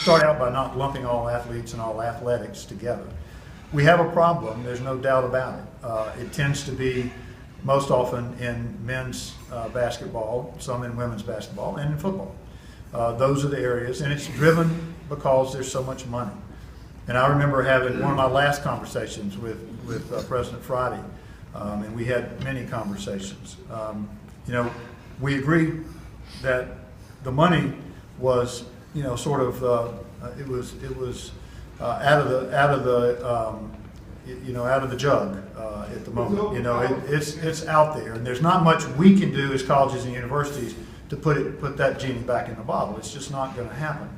start out by not lumping all athletes and all athletics together. We have a problem, there's no doubt about it. It tends to be most often in men's basketball, some in women's basketball, and in football. Those are the areas, and it's driven because there's so much money. And I remember having one of my last conversations with President Friday, and we had many conversations. You know, we agreed that the money was, you know, sort of it was out of the jug at the moment. You know, it's out there, and there's not much we can do as colleges and universities to put that genie back in the bottle. It's just not going to happen.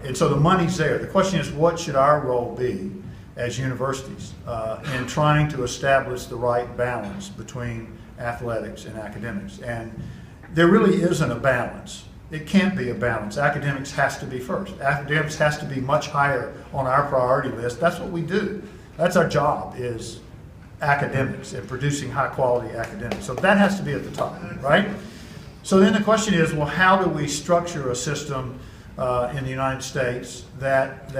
And so the money's there. The question is, what should our role be as universities in trying to establish the right balance between athletics and academics? And there really isn't a balance. It can't be a balance. Academics has to be first. Academics has to be much higher on our priority list. That's what we do. That's our job, is academics and producing high quality academics. So that has to be at the top, right? So then the question is, well, how do we structure a system in the United States that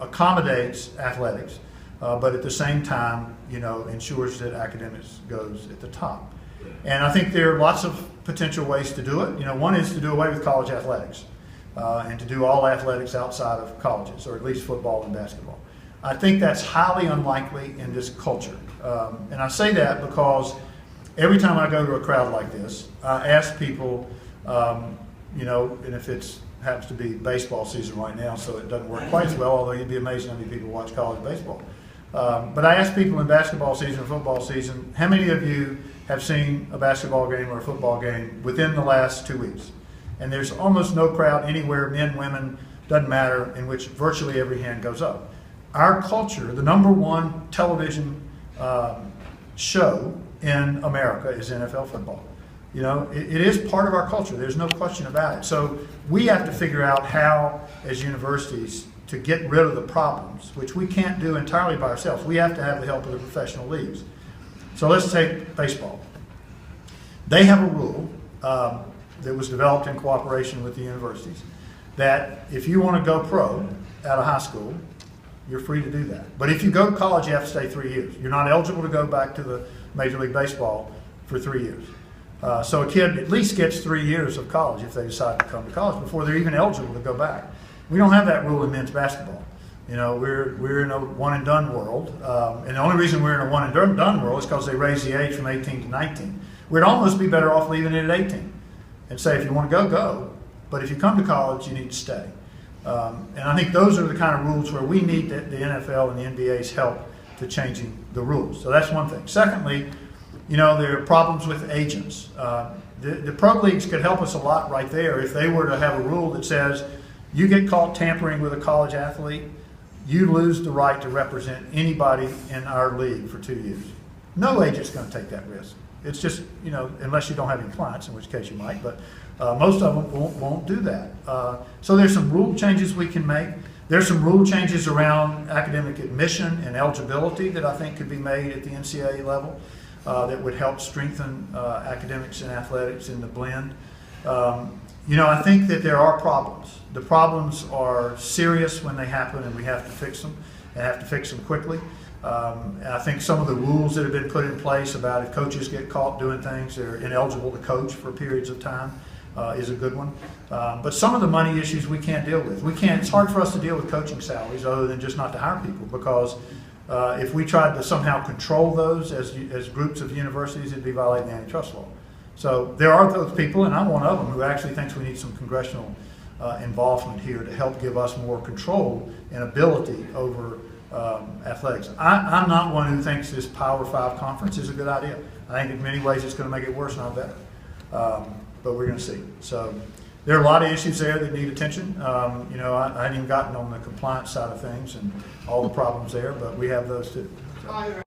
accommodates athletics, but at the same time, you know, ensures that academics goes at the top? And I think there are lots of potential ways to do it. You know, one is to do away with college athletics and to do all athletics outside of colleges, or at least football and basketball. I think that's highly unlikely in this culture. And I say that because every time I go to a crowd like this, I ask people, you know, and if it happens to be baseball season right now, so it doesn't work quite as well, although you'd be amazed how many people watch college baseball. But I ask people in basketball season or football season, how many of you have seen a basketball game or a football game within the last 2 weeks? And there's almost no crowd anywhere, men, women, doesn't matter, in which virtually every hand goes up. Our culture, the #1 television show in America is NFL football. You know, it is part of our culture. There's no question about it. So we have to figure out how, as universities, to get rid of the problems, which we can't do entirely by ourselves. We have to have the help of the professional leagues. So let's take baseball. They have a rule that was developed in cooperation with the universities that if you want to go pro out of high school, you're free to do that. But if you go to college, you have to stay 3 years. You're not eligible to go back to the Major League Baseball for 3 years. So a kid at least gets 3 years of college if they decide to come to college before they're even eligible to go back. We don't have that rule in men's basketball. You know, we're in a one and done world, and the only reason we're in a one and done world is because they raised the age from 18 to 19. We'd almost be better off leaving it at 18 and say, if you want to go, go. But if you come to college, you need to stay. And I think those are the kind of rules where we need the NFL and the NBA's help to changing the rules. So that's one thing. Secondly, you know, there are problems with agents. The pro leagues could help us a lot right there if they were to have a rule that says, you get caught tampering with a college athlete, you lose the right to represent anybody in our league for 2 years. No agent's going to take that risk. It's just, you know, unless you don't have any clients, in which case you might, but most of them won't do that. So there's some rule changes we can make. There's some rule changes around academic admission and eligibility that I think could be made at the NCAA level that would help strengthen academics and athletics in the blend. You know, I think that there are problems. The problems are serious when they happen, and we have to fix them, and have to fix them quickly. And I think some of the rules that have been put in place about if coaches get caught doing things, they're ineligible to coach for periods of time is a good one. But some of the money issues we can't deal with. It's hard for us to deal with coaching salaries other than just not to hire people, because if we tried to somehow control those as groups of universities, it'd be violating the antitrust law. So there are those people, and I'm one of them, who actually thinks we need some congressional involvement here to help give us more control and ability over athletics. I'm not one who thinks this Power 5 conference is a good idea. I think in many ways it's going to make it worse, not better. But we're going to see. So there are a lot of issues there that need attention. You know, I hadn't even gotten on the compliance side of things and all the problems there, but we have those too. So.